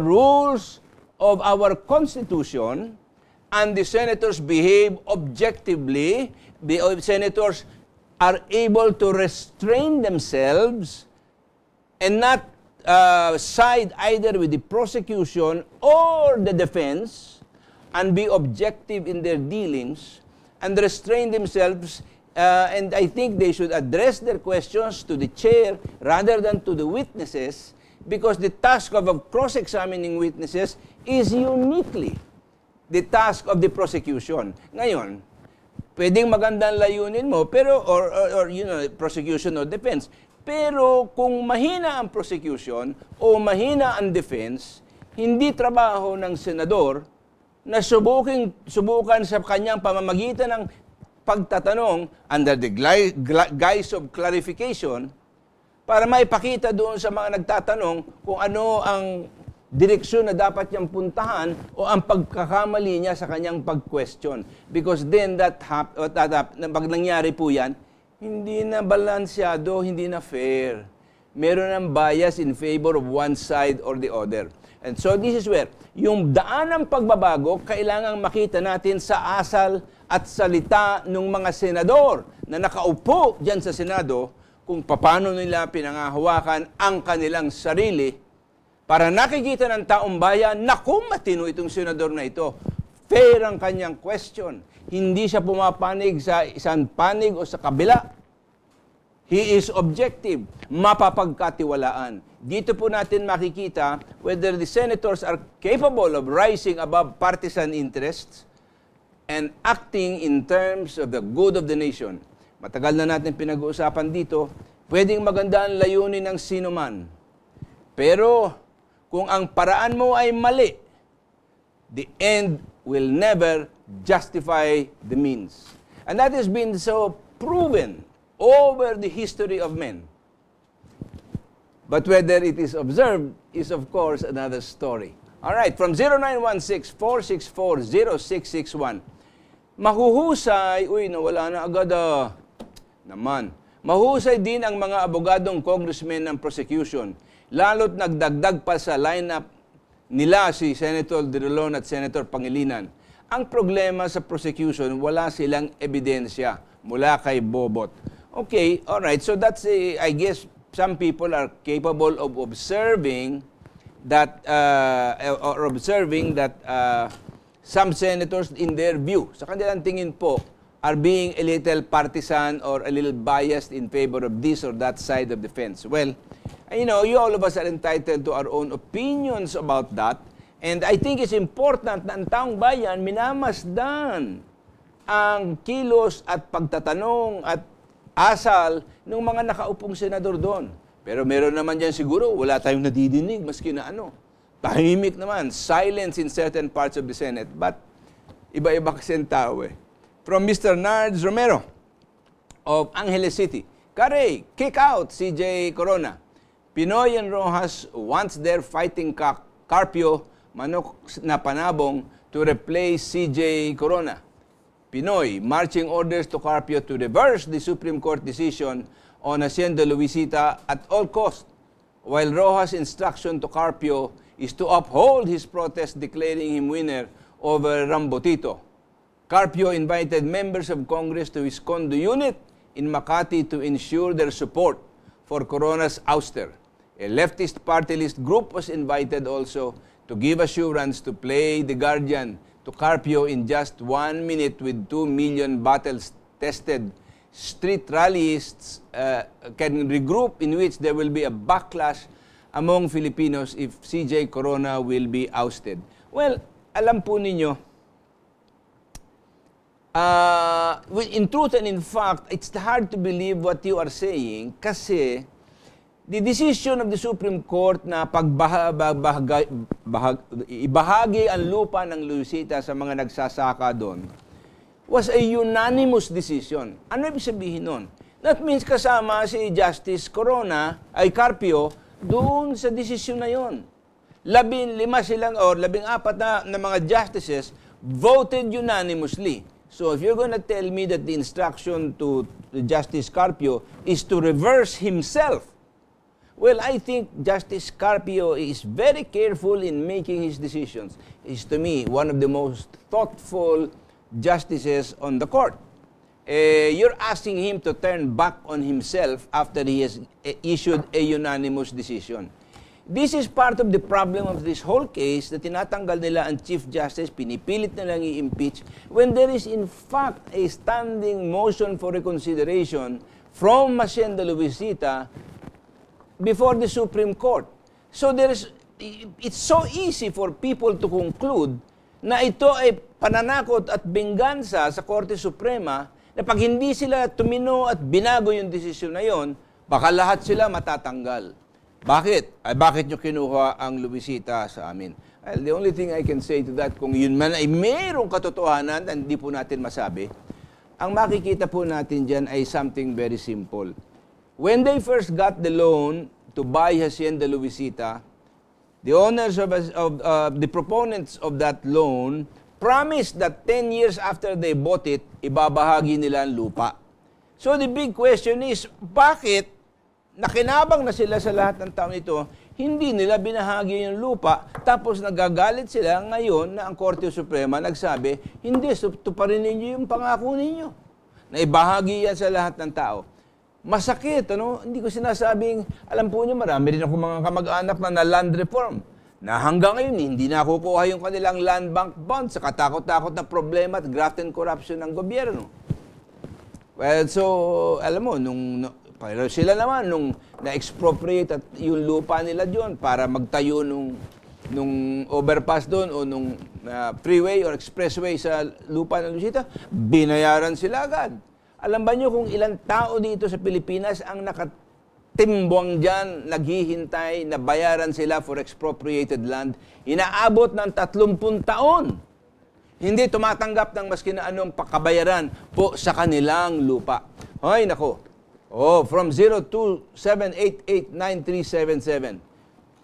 rules of our Constitution and the senators behave objectively, the senators are able to restrain themselves and not side either with the prosecution or the defense and be objective in their dealings and restrain themselves, and I think they should address their questions to the chair rather than to the witnesses, because the task of cross-examining witnesses is uniquely the task of the prosecution. Ngayon, pwedeng magandang layunin mo, pero, or you know, prosecution or defense. Pero kung mahina ang prosecution o mahina ang defense, hindi trabaho ng senador na subukan sa kanyang pamamagitan ng pagtatanong under the guise of clarification para maipakita doon sa mga nagtatanong kung ano ang direksyon na dapat niyang puntahan o ang pagkakamali niya sa kanyang pag-question. Because then pag nangyari po yan, hindi na balansyado, hindi na fair. Meron ng bias in favor of one side or the other. And so this is where yung daan ng pagbabago, kailangang makita natin sa asal at salita ng mga senador na nakaupo dyan sa Senado kung paano nila pinangahawakan ang kanilang sarili para nakikita ng taong bayan na kung matino itong senador na ito, fair ang kanyang question. Hindi siya pumapanig sa isang panig o sa kabila. He is objective, mapapagkatiwalaan. Dito po natin makikita whether the senators are capable of rising above partisan interests and acting in terms of the good of the nation. Matagal na natin pinag-uusapan dito, pwedeng maganda ang layunin ng sino man. Pero kung ang paraan mo ay mali, the end will never justify the means. And that has been so proven over the history of men. But whether it is observed is, of course, another story. All right, from 0916-464-0661. Mahuhusay, nawala na agad naman. Mahusay din ang mga abogadong congressmen ng prosecution, lalo't nagdagdag pa sa lineup nila si Senator De Rolon at Senator Pangilinan. Ang problema sa prosecution, wala silang ebidensya mula kay Bobot. Okay, all right, so that's, I guess, some people are capable of observing that, some senators, in their view, sa kanilang tingin po, are being a little partisan or a little biased in favor of this or that side of the fence. Well, you know, all of us are entitled to our own opinions about that. And I think it's important na ang taong bayan minamasdan ang kilos at pagtatanong at asal ng mga nakaupong senador doon. Pero meron naman dyan siguro, wala tayong nadidinig, maski na tahimik naman, silence in certain parts of the Senate. But iba-iba kasi ang tao From Mr. Nards Romero of Angeles City. Kare, kick out CJ Corona. Pinoy and Rojas wants their fighting cock, Carpio, manok na panabong to replace CJ Corona. Pinoy, marching orders to Carpio to reverse the Supreme Court decision on Hacienda Luisita at all cost, while Rojas' instruction to Carpio is to uphold his protest declaring him winner over Rambotito. Carpio invited members of Congress to his condo unit in Makati to ensure their support for Corona's ouster. A leftist party list group was invited also to give assurance to play the guardian to Carpio in just 1 minute with 2 million battles tested. Street rallyists can regroup in which there will be a backlash among Filipinos if CJ Corona will be ousted. Well, alam po ninyo, in truth and in fact, it's hard to believe what you are saying kasi the decision of the Supreme Court na ibahagi ang lupa ng Luisita sa mga nagsasaka doon was a unanimous decision. Ano ibig sabihin nun? That means kasama si Justice Carpio doon sa decision na yon. 15 silang or 14 na mga justices voted unanimously. So if you're going to tell me that the instruction to Justice Carpio is to reverse himself Well, I think Justice Carpio is very careful in making his decisions. He's, to me, one of the most thoughtful justices on the court. You're asking him to turn back on himself after he has issued a unanimous decision. This is part of the problem of this whole case na tinatanggal nila ang Chief Justice, pinipilit na lang i-impeach, when there is in fact a standing motion for reconsideration from Hacienda Luisita before the Supreme Court. So it's so easy for people to conclude na ito ay pananakot at benggansa sa Korte Suprema na pag hindi sila tumino at binago yung desisyon na yon, baka lahat sila matatanggal. Bakit? Ay bakit nyo kinuha ang Luisita sa amin? Well, the only thing I can say to that, kung yun man ay mayroong katotohanan na hindi po natin masabi, ang makikita po natin dyan ay something very simple. When they first got the loan to buy Hacienda Luisita, the owners of the proponents of that loan promised that 10 years after they bought it, ibabahagi nila ang lupa. So the big question is, bakit nakinabang na sila sa lahat ng taon ito, hindi nila binahagi yung lupa, tapos nagagalit sila ngayon na ang Korte Suprema nagsabi, hindi, tuparin ninyo yung pangako ninyo, na ibahagi yan sa lahat ng tao. Masakit, ano? Hindi ko sinasabing, alam po niyo, marami rin ako mga kamag-anak na land reform, na hanggang ngayon, hindi nakukuha yung kanilang land bank bonds sa katakot-takot na problema at graft and corruption ng gobyerno. Well, so, alam mo, pero sila naman, nung na-expropriate at yung lupa nila doon para magtayo nung overpass doon o nung freeway or expressway sa lupa ng Luisita, binayaran sila agad. Alam ba nyo kung ilang tao dito sa Pilipinas ang nakatimbang dyan, naghihintay na bayaran sila for expropriated land? Inaabot ng 30 taon. Hindi tumatanggap ng maski na anong pakabayaran po sa kanilang lupa. Hoy, nako. From 02-788-9377.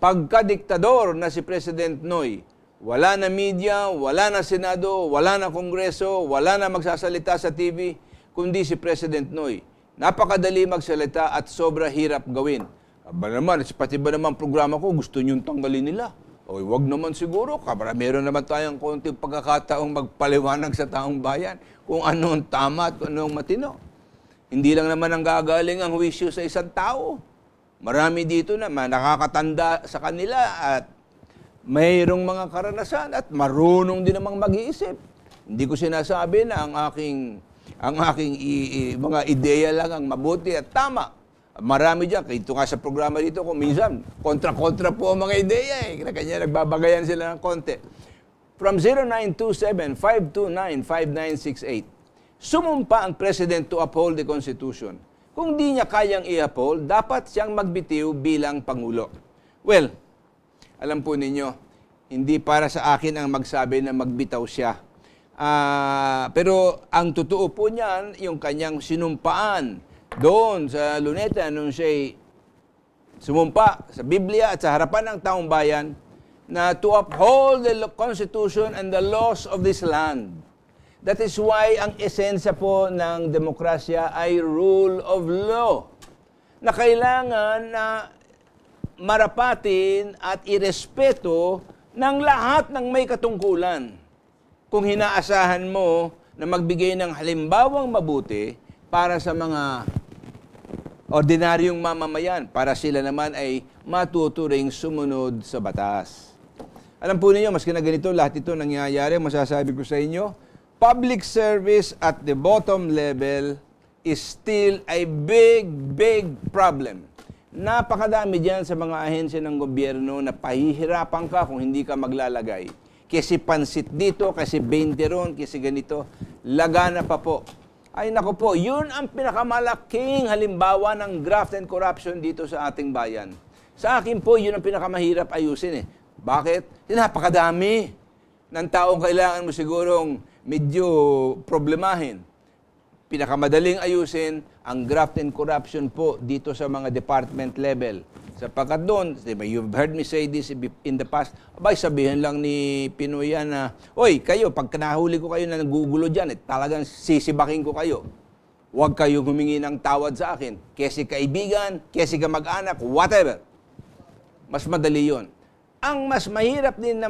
Pagka-diktador na si President Noy, wala na media, wala na Senado, wala na Kongreso, wala na magsasalita sa TV, kundi si President Noy. Napakadali magsalita at sobra hirap gawin. Aba naman, pati ba naman programa ko, gusto niyong tanggalin nila? O wag naman siguro, meron naman tayong konting pagkakataong magpaliwanag sa taong bayan kung ano ang tama at ano ang matino. Hindi lang naman ang gagaling ang huwisyo sa isang tao. Marami dito na nakakatanda sa kanila at mayroong mga karanasan at marunong din namang mag-iisip. Hindi ko sinasabi na ang aking mga ideya lang ang mabuti at tama. Marami dyan. Ito nga sa programa dito ko, minsan, kontra-kontra po ang mga ideya eh. Kanya nagbabagayan sila ng konti. From 0927-529-5968. Sumumpa ang President to uphold the Constitution. Kung di niya kayang i-uphold, dapat siyang magbitiw bilang Pangulo. Well, alam po ninyo, hindi para sa akin ang magsabi na magbitaw siya. Pero ang totoo po niyan, yung kanyang sinumpaan doon sa Luneta nung siya'y sumumpa sa Biblia at sa harapan ng taong bayan na to uphold the Constitution and the laws of this land. That is why ang esensya po ng demokrasya ay rule of law, na kailangan na marapatin at irespeto ng lahat ng may katungkulan. Kung hinaasahan mo na magbigay ng halimbawang mabuti para sa mga ordinaryong mamamayan, para sila naman ay matuturing sumunod sa batas. Alam po ninyo, maski na ganito, lahat ito nangyayari, masasabi ko sa inyo, public service at the bottom level is still a big problem. Napakadami dyan sa mga ahensya ng gobyerno na pahihirapan ka kung hindi ka maglalagay. Kasi pansit dito, kasi 20 ron, kasi ganito. Lagana pa po. Ay nako po, yun ang pinakamalaking halimbawa ng graft and corruption dito sa ating bayan. Sa akin po, yun ang pinakamahirap ayusin eh. Bakit? Napakadami ng taong kailangan mo sigurong medyo problemahin. Pinakamadaling ayusin ang graft and corruption po dito sa mga department level. Sapagkat doon, diba, you've heard me say this in the past, abay sabihin lang ni Pinoy na, oy, kayo, pag nahuli ko kayo na nagugulo dyan, talagang sisibaking ko kayo. Huwag kayong humingi ng tawad sa akin. Kesi kaibigan, kesi ka mag-anak, whatever. Mas madali yun. Ang mas mahirap din naman